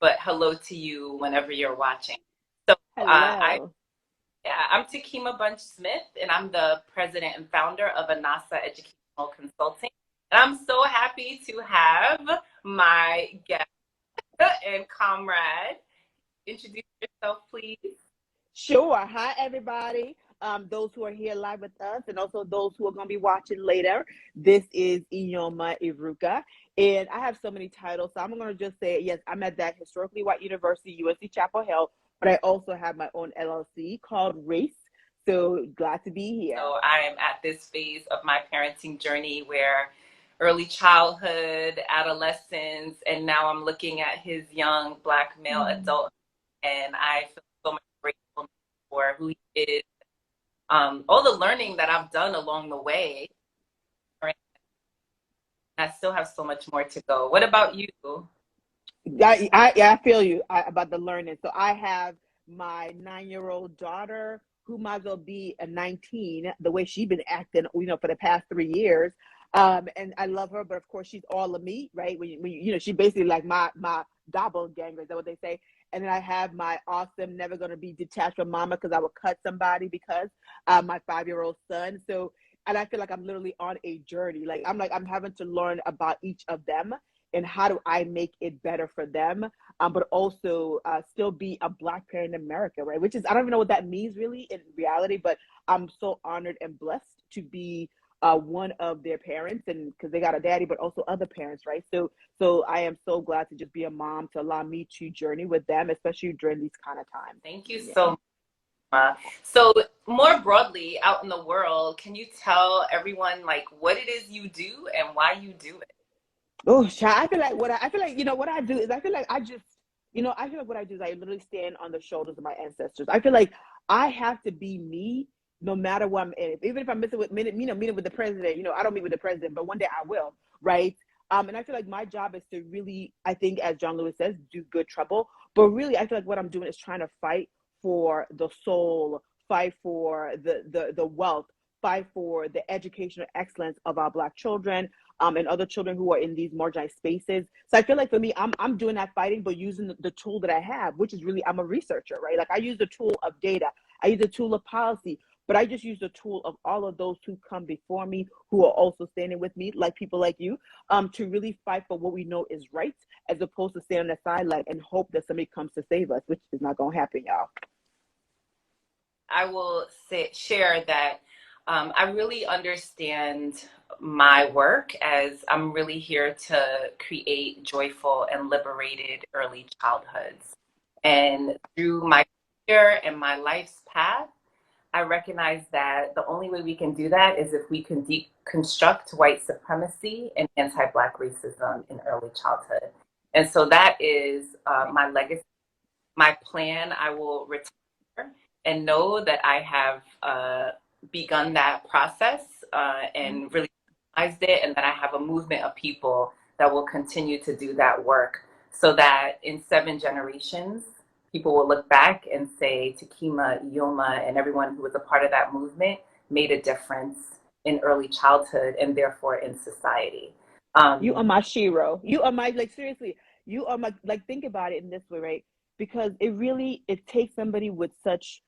but hello to you whenever you're watching. So Hello. I'm Takiema Bunche Smith, and I'm the president and founder of Anahsa Educational Consulting. And I'm so happy to have my guest and comrade. Introduce yourself, please. Sure. Hi, everybody. Those who are here live with us, and also those who are going to be watching later. This is Iheoma Iruka, and I have so many titles. So I'm going to just say, yes, I'm at that historically white university, USC Chapel Hill, but I also have my own LLC called Race. So glad to be here. So I am at this phase of my parenting journey where early childhood, adolescence, and now I'm looking at his young Black male adult, and I feel so much grateful for who he is, all the learning that I've done along the way. I still have so much more to go. What about you? Yeah, I feel you about the learning. So I have my 9-year-old daughter who might as well be a 19, the way she's been acting, for the past 3 years. And I love her, but of course she's all of me, right? She basically like my doppelganger, is that what they say? And then I have my awesome, never gonna be detached from mama because I will cut somebody because my 5-year-old son. So, and I feel like I'm literally on a journey. I'm having to learn about each of them and how do I make it better for them, but also still be a Black parent in America, right? Which is, I don't even know what that means really in reality, but I'm so honored and blessed to be one of their parents, and because they got a daddy, but also other parents, right? So I am so glad to just be a mom to allow me to journey with them, especially during these kind of times. Thank you Yeah. so much. So more broadly out in the world, can you tell everyone like what it is you do and why you do it? Oh, child, I feel like what I do is I feel like I feel like what I do is I literally stand on the shoulders of my ancestors. I feel like I have to be me no matter what I'm in. Even if I'm meeting with the president, I don't meet with the president, but one day I will, right? And I feel like my job is to really, I think, as John Lewis says, do good trouble. But really, I feel like what I'm doing is trying to fight for the soul, fight for the wealth, fight for the educational excellence of our Black children, and other children who are in these marginalized spaces. So I feel like for me, I'm doing that fighting, but using the tool that I have, which is really, I'm a researcher, right? Like I use the tool of data, I use the tool of policy, but I just use the tool of all of those who come before me, who are also standing with me, like people like you, to really fight for what we know is right, as opposed to stay on the sideline and hope that somebody comes to save us, which is not gonna happen, y'all. I will share that I really understand my work as I'm really here to create joyful and liberated early childhoods. And through my career and my life's path, I recognize that the only way we can do that is if we can deconstruct white supremacy and anti-Black racism in early childhood. And so that is my legacy, my plan. I will retire and know that I have begun that process and really realized it, and that I have a movement of people that will continue to do that work so that in 7 generations, people will look back and say Takiema, Iheoma, and everyone who was a part of that movement made a difference in early childhood and therefore in society. You Um, are my shiro. You are my, like, seriously, you are my, like, think about it in this way, right? Because it takes somebody with such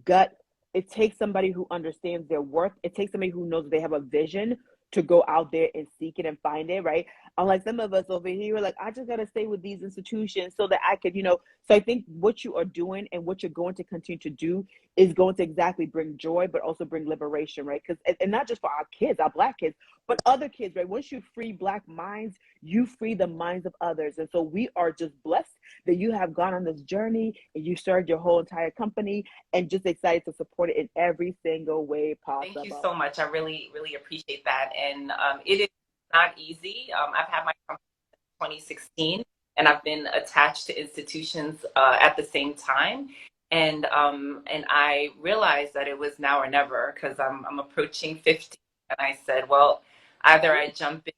gut. It takes somebody who understands their worth. It takes somebody who knows they have a vision to go out there and seek it and find it, right? Unlike some of us over here, we're like, I just gotta stay with these institutions so that I could, So I think what you are doing and what you're going to continue to do is going to exactly bring joy, but also bring liberation, right? Because and not just for our kids, our Black kids, but other kids, right? Once you free Black minds, you free the minds of others. And so we are just blessed that you have gone on this journey and you started your whole entire company, and just excited to support it in every single way Thank you possible. so much. I really, really appreciate that. And it is not easy. I've had my company since 2016, and I've been attached to institutions at the same time. And I realized that it was now or never because I'm approaching 50, and I said, well, either I jump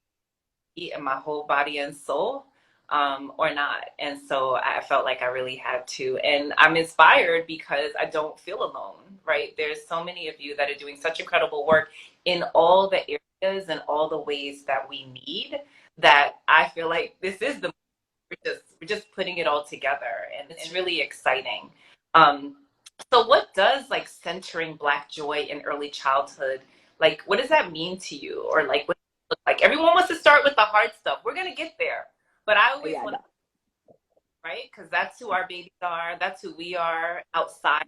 in my whole body and soul, or not. And so I felt like I really had to. And I'm inspired because I don't feel alone, right? There's so many of you that are doing such incredible work in all the areas and all the ways that we need, that I feel like this is the we're just putting it all together, and it's really exciting. Um, so what does like centering Black joy in early childhood, like what does that mean to you? Or like what does it look like? Everyone wants to start with the hard stuff. We're gonna get there. But I always Yeah, want no. to, right? Because that's who our babies are, that's who we are outside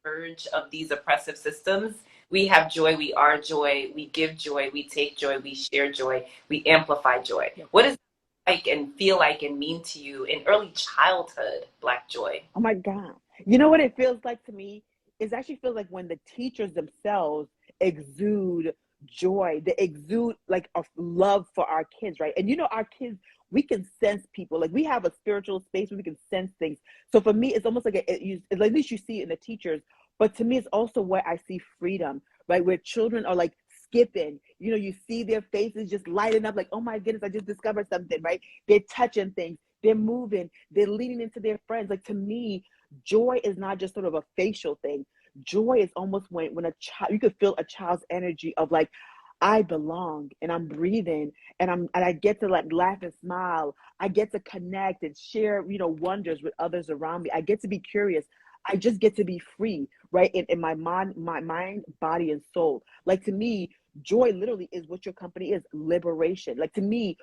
the urge of these oppressive systems. We have joy, we are joy, we give joy, we take joy, we share joy, we amplify joy. Yeah. What does that like and feel like and mean to you in early childhood, Black joy? Oh my God. You know what it feels like to me? It actually feels like when the teachers themselves exude joy, they exude like a love for our kids, right? And you know, our kids, we can sense people. Like we have a spiritual space where we can sense things. So for me, it's almost like at least you see it in the teachers. But to me, it's also where I see freedom, right? Where children are like skipping. You know, you see their faces just lighting up, like, oh my goodness, I just discovered something, right? They're touching things, they're moving, they're leaning into their friends. Like to me, joy is not just sort of a facial thing. Joy is almost when a child, you could feel a child's energy of like, I belong and I'm breathing and I get to like laugh and smile. I get to connect and share, you know, wonders with others around me. I get to be curious. I just get to be free, right? In my mind, body, and soul. Like to me, joy literally is what your company is, liberation. Like to me,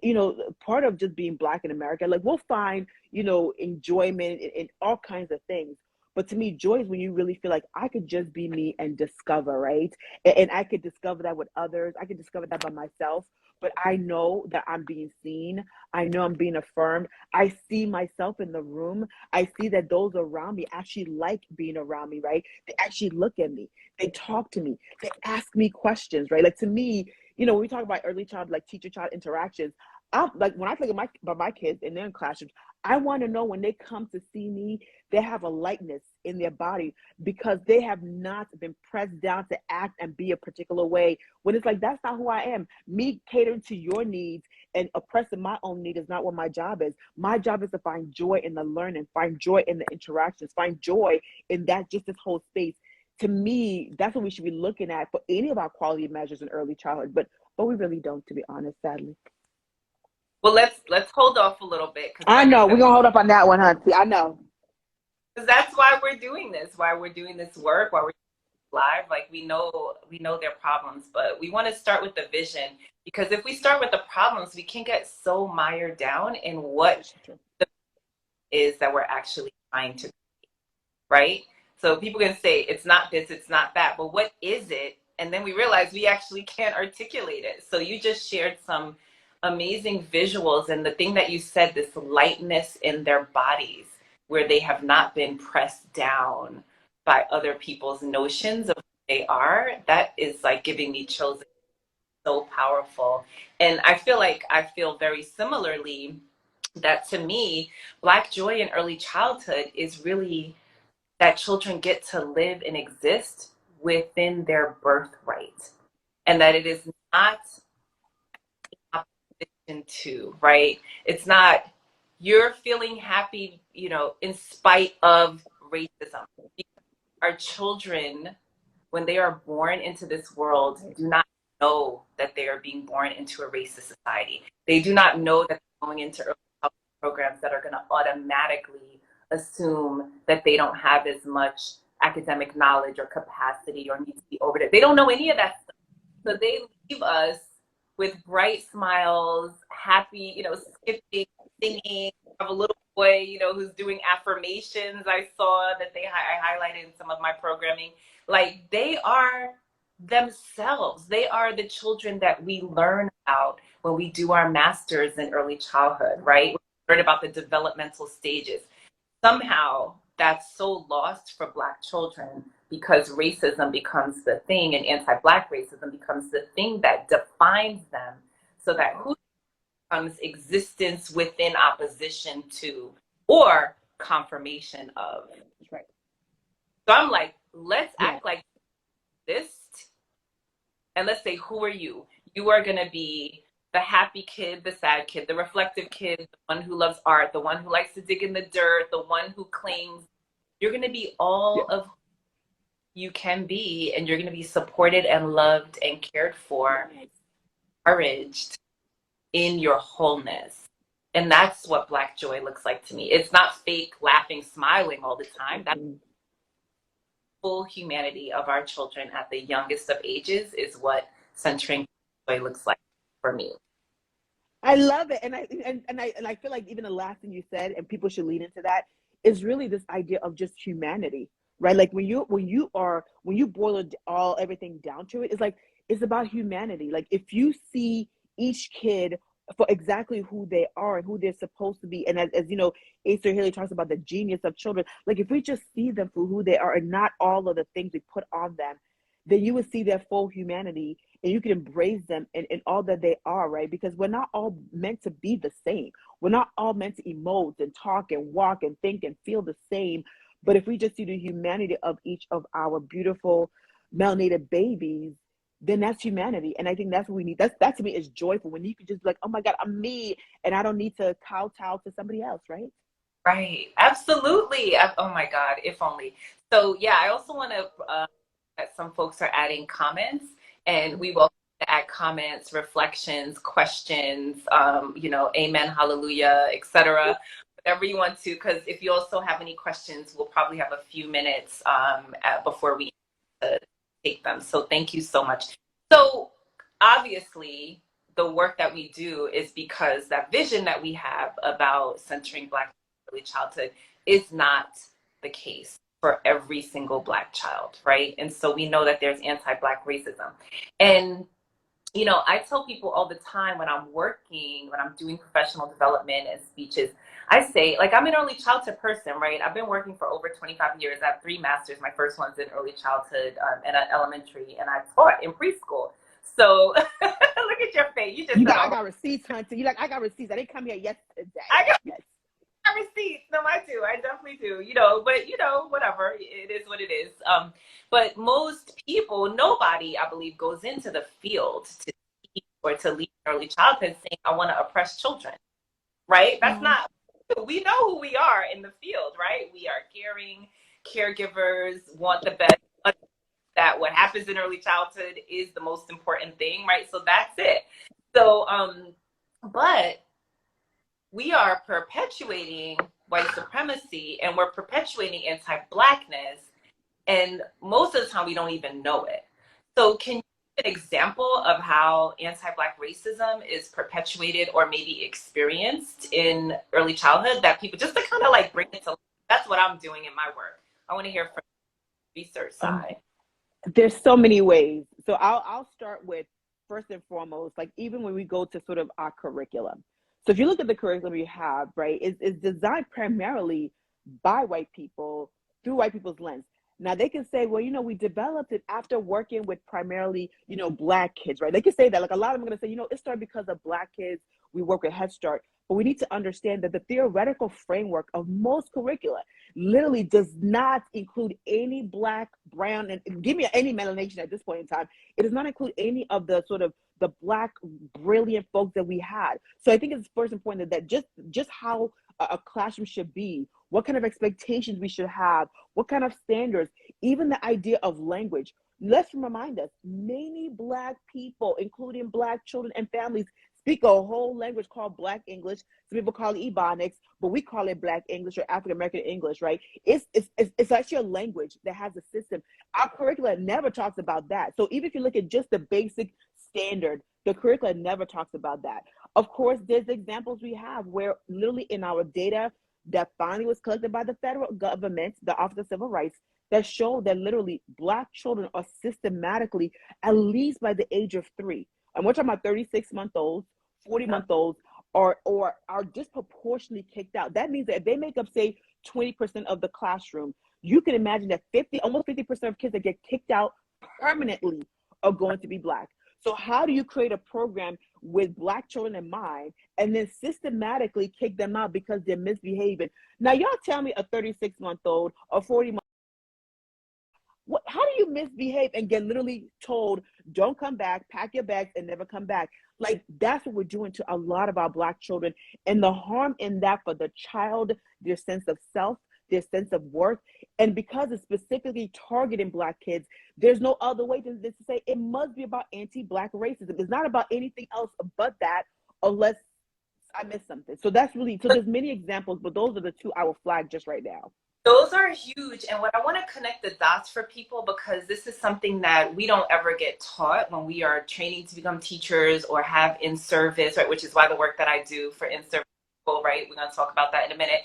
you know, part of just being Black in America, like we'll find, you know, enjoyment in all kinds of things. But to me, joy is when you really feel like I could just be me and discover, right? And I could discover that with others. I could discover that by myself. But I know that I'm being seen. I know I'm being affirmed. I see myself in the room. I see that those around me actually like being around me, right? They actually look at me. They talk to me. They ask me questions, right? Like to me, you know, when we talk about early child, like teacher-child interactions, I'm like when I think about my kids and they're in classrooms, I want to know when they come to see me, they have a lightness in their body because they have not been pressed down to act and be a particular way. When it's like that's not who I am. Me catering to your needs and oppressing my own need is not what my job is. My job is to find joy in the learning, find joy in the interactions, find joy in that just this whole space. To me, that's what we should be looking at for any of our quality measures in early childhood. But we really don't, to be honest, sadly. Well, let's hold off a little bit because, I like I know. We're said, gonna hold up on that one, Hunty. I know. because that's why we're doing this work, why we're live. Like we know their problems, but we want to start with the vision because if we start with the problems, we can get so mired down in what That's true. is that we're actually trying to, right? So people can say it's not this, it's not that, but what is it? And then we realize we actually can't articulate it. So you just shared some amazing visuals, and the thing that you said, this lightness in their bodies, where they have not been pressed down by other people's notions of who they are, that is like giving me chills. So powerful. And I feel very similarly that to me, Black joy in early childhood is really that children get to live and exist within their birthright, and that it is not opposition to, right? It's not you're feeling happy, you know, in spite of racism. Our children, when they are born into this world, Right. do not know that they are being born into a racist society. They do not know that they're going into early childhood programs that are going to automatically assume that they don't have as much academic knowledge or capacity or need to be over there. They don't know any of that stuff. So they leave us with bright smiles, happy, you know, skipping, singing. I have a little boy, you know, who's doing affirmations. I saw that I highlighted in some of my programming. Like they are themselves. They are the children that we learn about when we do our masters in early childhood, right? We learn about the developmental stages. Somehow that's so lost for Black children because racism becomes the thing and anti-Black racism becomes the thing that defines them, so that who becomes existence within opposition to or confirmation of. That's right. So I'm like, let's Yeah. act like this, and let's say, who are you? You are going to be the happy kid, the sad kid, the reflective kid, the one who loves art, the one who likes to dig in the dirt, the one who claims. You're going to be Yeah. all of who you can be, and you're going to be supported and loved and cared for, Yes. encouraged in your wholeness. And that's what Black joy looks like to me. It's not fake laughing, smiling all the time. That's Mm-hmm. full humanity of our children at the youngest of ages is what centering joy looks like for me. I love it, and I feel like even the last thing you said, and people should lean into that, is really this idea of just humanity, right? Like when you boil it all everything down to it, it's like it's about humanity. Like if you see each kid for exactly who they are and who they're supposed to be, and as you know, Acer Haley talks about the genius of children. Like if we just see them for who they are and not all of the things we put on them, then you would see their full humanity and you can embrace them in all that they are, right? Because we're not all meant to be the same. We're not all meant to emote and talk and walk and think and feel the same. But if we just see the humanity of each of our beautiful melanated babies, then that's humanity. And I think that's what we need. That to me is joyful when you can just be like, oh my God, I'm me and I don't need to kowtow to somebody else, right? Right. Absolutely. Oh my God, if only. So yeah, I also want to that some folks are adding comments, and we will add comments, reflections, questions, amen, hallelujah, etc. Whatever you want to, because if you also have any questions, we'll probably have a few minutes before we take them. So thank you so much. So obviously, the work that we do is because that vision that we have about centering Black early childhood is not the case for every single Black child, right? And so we know that there's anti-Black racism. And I tell people all the time when I'm doing professional development and speeches, I say, like, I'm an early childhood person, right? I've been working for over 25 years. I have 3 masters. My first one's in early childhood and elementary, and I taught in preschool. So look at your face. You just You said, got I oh, got receipts, Hunter. You like I got receipts. I didn't come here yesterday. I got Yes. receipts. No, I do. I definitely do. But whatever. It is what it is. But most people, nobody, I believe, goes into the field to teach or to lead early childhood saying, I want to oppress children, right? That's Mm-hmm. not, we know who we are in the field, right? We are caring, caregivers, want the best, that what happens in early childhood is the most important thing, right? So that's it. So, but we are perpetuating white supremacy and we're perpetuating anti-Blackness. And most of the time, we don't even know it. So, can you give an example of how anti-Black racism is perpetuated or maybe experienced in early childhood that people just to kind of like bring it to life? That's what I'm doing in my work. I want to hear from the research Um, side. there's so many ways. So I'll start with first and foremost, like even when we go to sort of our curriculum. So if you look at the curriculum you have, right, it's designed primarily by white people through white people's lens. Now they can say, well, we developed it after working with primarily, Black kids, right? They can say that. Like a lot of them are gonna say, it started because of Black kids. We work with Head Start, but we need to understand that the theoretical framework of most curricula literally does not include any Black, brown, and give me any melanation at this point in time. It does not include any of the sort of the Black brilliant folks that we had. So I think it's first important that just how a classroom should be, what kind of expectations we should have, what kind of standards, even the idea of language. Let's remind us, many Black people, including Black children and families, speak a whole language called Black English. Some people call it Ebonics, but we call it Black English or African American English, right? It's actually a language that has a system. Our curriculum never talks about that. So even if you look at just the basic standard, the curriculum never talks about that. Of course, there's examples we have where literally in our data that finally was collected by the federal government, the Office of Civil Rights, that showed that literally Black children are systematically, at least by the age of 3, and we're talking about 36-month-olds, 40-month-olds, or are disproportionately kicked out. That means that if they make up, say, 20% of the classroom, you can imagine that almost 50% of kids that get kicked out permanently are going to be Black. So how do you create a program with Black children in mind and then systematically kick them out because they're misbehaving? Now, y'all tell me a 36-month-old or 40-month, how do you misbehave and get literally told, don't come back, pack your bags and never come back? Like, that's what we're doing to a lot of our Black children. And the harm in that for the child, their sense of self, their sense of worth. And because it's specifically targeting Black kids, there's no other way than to say it must be about anti-Black racism. It's not about anything else but that, unless I missed something. So that's really, so there's many examples, but those are the two I will flag just right now. Those are huge. And what I want to connect the dots for people, because this is something that we don't ever get taught when we are training to become teachers or have in service, right? Which is why the work that I do for in service people, right? We're going to talk about that in a minute.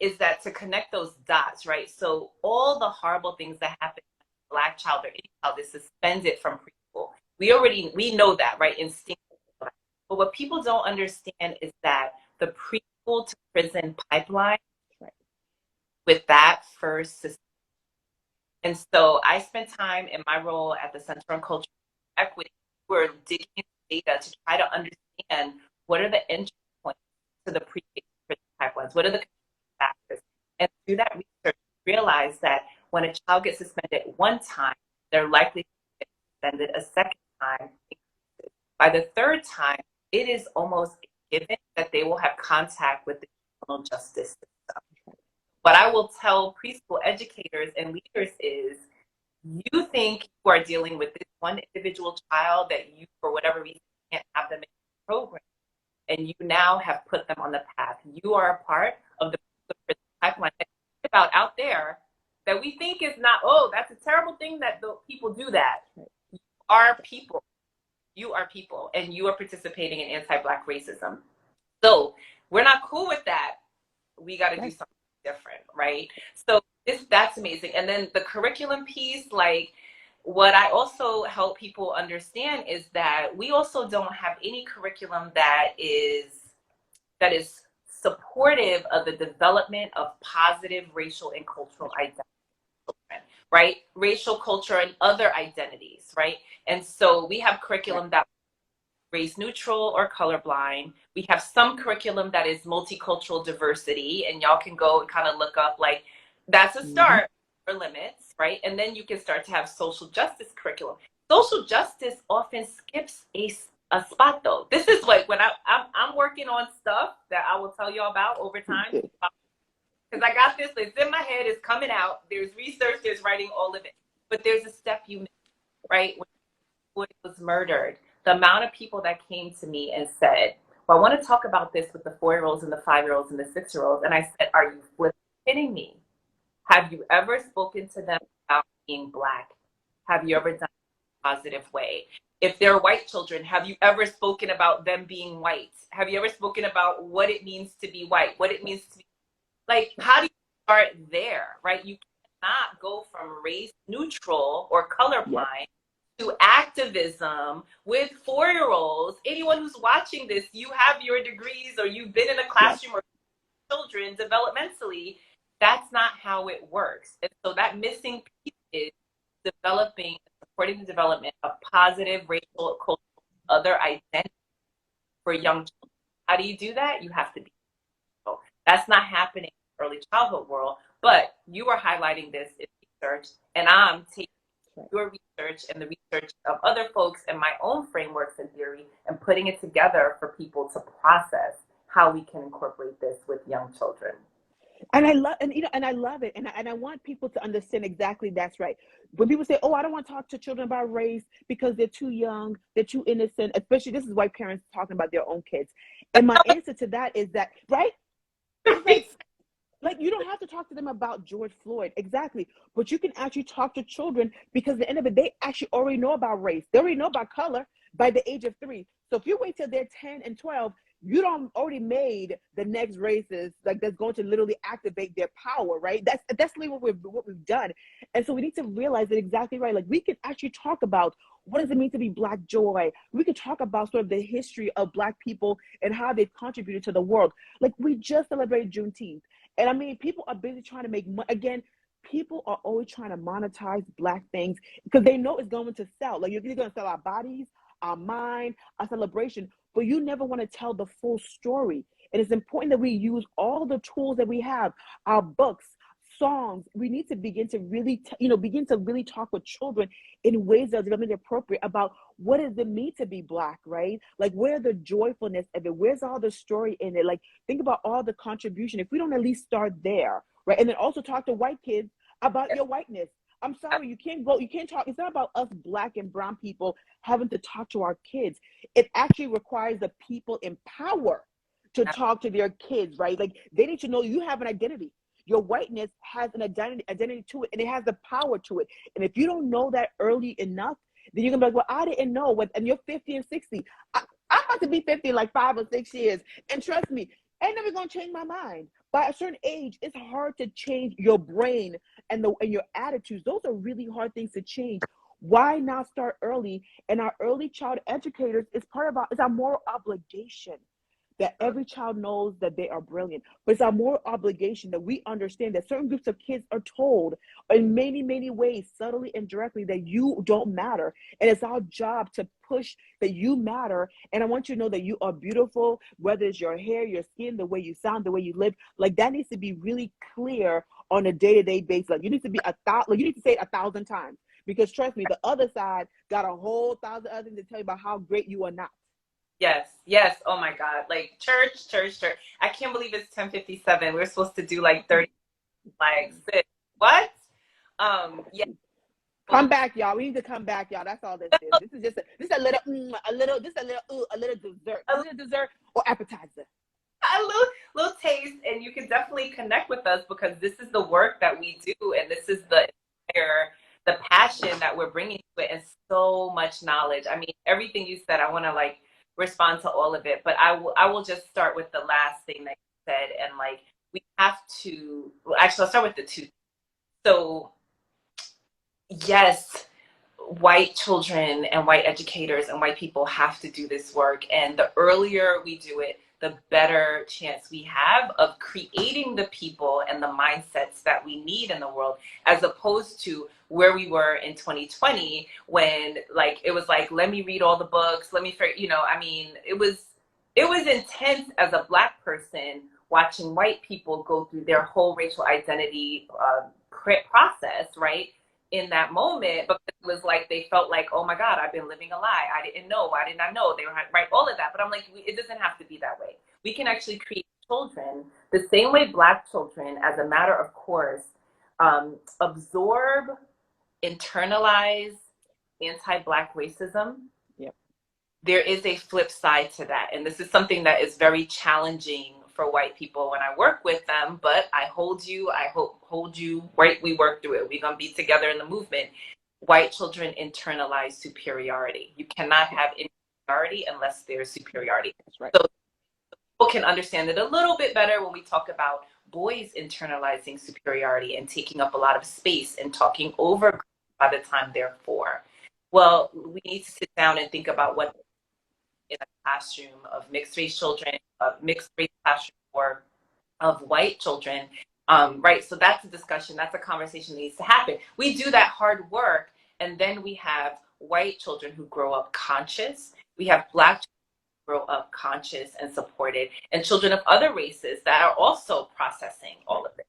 Is that to connect those dots, right? So all the horrible things that happen to a Black child or any child is suspended from preschool. We know that, right? Instinctively. But what people don't understand is that the preschool to prison pipeline, with that first system. And so I spent time in my role at the Center on Cultural Equity. We're digging into data to try to understand what are the entry points to the pre-prison pipelines, what are the factors. And through that research, we realized that when a child gets suspended one time, they're likely to get suspended a second time. By the third time, it is almost given that they will have contact with the criminal justice system. What I will tell preschool educators and leaders is, you think you are dealing with this one individual child that you, for whatever reason, can't have them in the program, and you now have put them on the path. You are a part of the pipeline about out there that we think is not, oh, that's a terrible thing that the people do that. You are people. You are people, and you are participating in anti-Black racism. So we're not cool with that. We got to do something different, right? So that's amazing. And then the curriculum piece, like, what I also help people understand is that we also don't have any curriculum that is supportive of the development of positive racial and cultural identity, right? Racial, culture, and other identities, right? And so we have curriculum that race neutral or colorblind. We have some curriculum that is multicultural diversity, and y'all can go and kind of look up, like, that's a start for limits, right? And then you can start to have social justice curriculum. Social justice often skips a spot, though. This is like when I'm working on stuff that I will tell y'all about over time, because I got this, it's in my head, it's coming out, there's research, there's writing, all of it, but there's a step you miss, right? When Floyd was murdered, the amount of people that came to me and said, well, I want to talk about this with the 4-year-olds and the 5-year-olds and the 6-year-olds. And I said, are you flipping kidding me? Have you ever spoken to them about being Black? Have you ever done it in a positive way? If they're white children, have you ever spoken about them being white? Have you ever spoken about what it means to be white? What it means to be, like, how do you start there, right? You cannot go from race neutral or colorblind to activism with 4-year-olds. Anyone who's watching this, you have your degrees or you've been in a classroom or children developmentally. That's not how it works. And so that missing piece is developing, supporting the development of positive racial, cultural, other identities for young children. How do you do that? You have to be. That's not happening in the early childhood world, but you are highlighting this in research, and I'm taking your research and the research of other folks and my own frameworks and theory and putting it together for people to process how we can incorporate this with young children. And I love, and I love it. And I want people to understand exactly that's right. When people say, oh, I don't want to talk to children about race because they're too young, they're too innocent, especially this is white parents talking about their own kids. And my answer to that is that, right? Like, you don't have to talk to them about George Floyd, exactly. But you can actually talk to children, because at the end of it, they actually already know about race. They already know about color by the age of 3. So if you wait till they're 10 and 12, you don't already made the next races, like, that's going to literally activate their power, right? That's literally what we've done. And so we need to realize that, exactly right. Like, we can actually talk about what does it mean to be Black joy. We can talk about sort of the history of Black people and how they've contributed to the world. Like, we just celebrated Juneteenth. And I mean, people are busy trying to make money. Again, people are always trying to monetize Black things because they know it's going to sell. Like, you're going to sell our bodies, our mind, our celebration, but you never want to tell the full story. And it's important that we use all the tools that we have, our books, songs. We need to begin to really, talk with children in ways that are developmentally appropriate about what does it mean to be Black, right? Like, where's the joyfulness of it? Where's all the story in it? Like, think about all the contribution. If we don't at least start there, right? And then also talk to white kids about your whiteness. I'm sorry, you can't talk. It's not about us Black and brown people having to talk to our kids. It actually requires the people in power to talk to their kids, right? Like they need to know you have an identity. Your whiteness has an identity to it, and it has the power to it. And if you don't know that early enough, then you're gonna be like, well, I didn't know. What? And you're 50 and 60. I'm about to be 50 in like 5 or 6 years, and trust me, ain't never gonna change my mind. By a certain age, it's hard to change your brain and your attitudes. Those are really hard things to change. Why not start early? And our early child educators is part of it's our moral obligation that every child knows that they are brilliant. But it's our moral obligation that we understand that certain groups of kids are told in many, many ways, subtly and directly, that you don't matter. And it's our job to push that you matter. And I want you to know that you are beautiful, whether it's your hair, your skin, the way you sound, the way you live. Like that needs to be really clear on a day-to-day basis. Like you need to be you need to say it 1,000 times. Because trust me, the other side got a whole 1,000 other things to tell you about how great you are not. Yes, yes. Oh my God. Like church. I can't believe it's 10:57. We're supposed to do like 30 flags. What? Yeah. Come back, y'all. We need to come back, y'all. That's all this is. This is just a little dessert. A little dessert or appetizer. A little taste, and you can definitely connect with us because this is the work that we do, and this is the passion that we're bringing to it, and so much knowledge. I mean, everything you said, I want to like respond to all of it, but I will just start with the last thing that you said, and like we have to. Well, actually, I'll start with the two. So, yes, white children and white educators and white people have to do this work, and the earlier we do it, the better chance we have of creating the people and the mindsets that we need in the world, as opposed to where we were in 2020 when like it was like, let me read all the books, let me, I mean, it was intense as a Black person watching white people go through their whole racial identity process, right? In that moment, because it was like they felt like, oh my God, I've been living a lie. I didn't know. Why didn't I know? They were right, all of that. But I'm like, it doesn't have to be that way. We can actually create children the same way Black children, as a matter of course, absorb, internalize anti-Black racism. Yep. There is a flip side to that. And this is something that is very challenging for white people when I work with them, but I hold you, right? We work through it. We're going to be together in the movement. White children internalize superiority. You cannot have inferiority unless there's superiority. That's right. So people can understand it a little bit better when we talk about boys internalizing superiority and taking up a lot of space and talking over by the time they're 4. Well, we need to sit down and think about what in a classroom of mixed race children, of mixed race classroom, or of white children, right? So that's a discussion, that's a conversation that needs to happen. We do that hard work, and then we have white children who grow up conscious. We have Black children who grow up conscious and supported, and children of other races that are also processing all of it.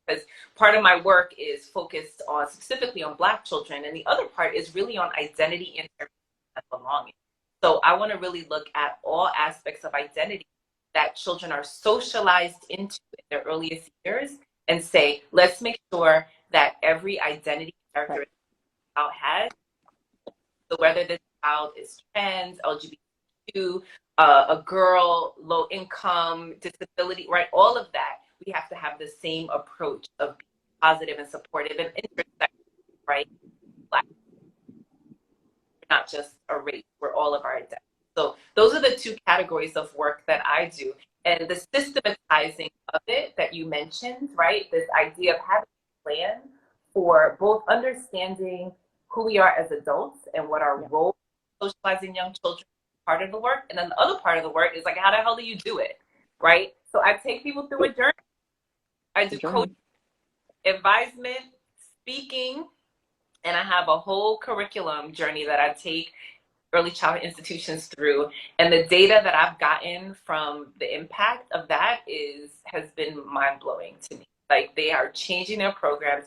Because part of my work is focused on specifically on Black children, and the other part is really on identity and belonging. So I want to really look at all aspects of identity that children are socialized into in their earliest years and say, let's make sure that every identity characteristic a child has, so whether this child is trans, LGBTQ, a girl, low income, disability, right, all of that, we have to have the same approach of being positive and supportive and intersectional, right? Not just a race, we're all of our identity. So those are the 2 categories of work that I do. And the systematizing of it that you mentioned, right? This idea of having a plan for both understanding who we are as adults and what our role is socializing young children is part of the work. And then the other part of the work is like, how the hell do you do it, right? So I take people through a journey. I do coaching, advisement, speaking, and I have a whole curriculum journey that I take early childhood institutions through. And the data that I've gotten from the impact of that has been mind-blowing to me. Like they are changing their programs,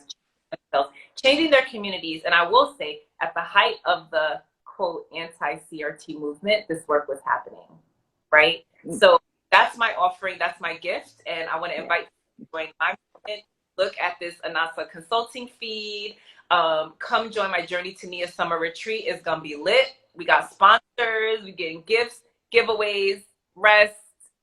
changing their communities. And I will say, at the height of the quote anti-CRT movement, this work was happening, right? So that's my offering, that's my gift. And I want to invite you to join my movement. Look at this Anahsa Consulting feed. Come join my Journey to Nia Summer Retreat. It's gonna be lit. We got sponsors, we getting gifts, giveaways, rest,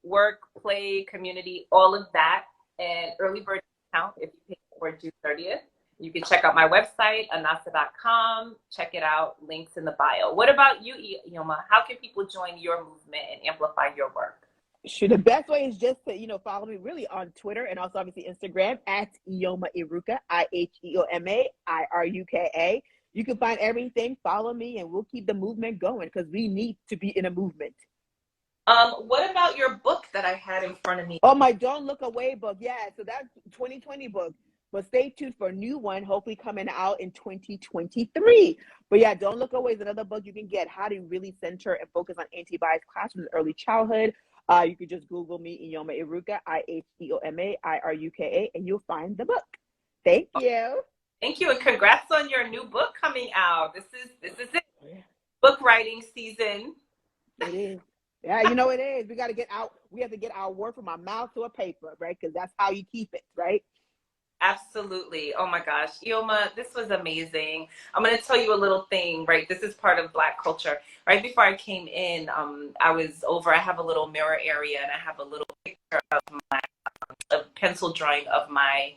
work, play, community, all of that. And early bird discount if you pay before June 30th. You can check out my website, anahsa.com. Check it out. Links in the bio. What about you, Iheoma? How can people join your movement and amplify your work? Sure, the best way is just to, follow me really on Twitter and also obviously Instagram at Iheoma Iruka, Iheoma Iruka. You can find everything, follow me, and we'll keep the movement going because we need to be in a movement. What about your book that I had in front of me? Oh, my Don't Look Away book. Yeah, so that's 2020 book. But stay tuned for a new one, hopefully coming out in 2023. But yeah, Don't Look Away is another book you can get, how to really center and focus on anti-bias classrooms in early childhood. You could just Google me, Iheoma Iruka, Iheoma Iruka, and you'll find the book. Thank you. Thank you, and congrats on your new book coming out. This is it. Book writing season. It is. Yeah, it is. We have to get our word from our mouth to a paper, right? Because that's how you keep it, right? Absolutely. Oh my gosh. Iheoma, this was amazing. I'm going to tell you a little thing, right? This is part of Black culture. Right before I came in, I have a little mirror area and I have a little picture of a pencil drawing of my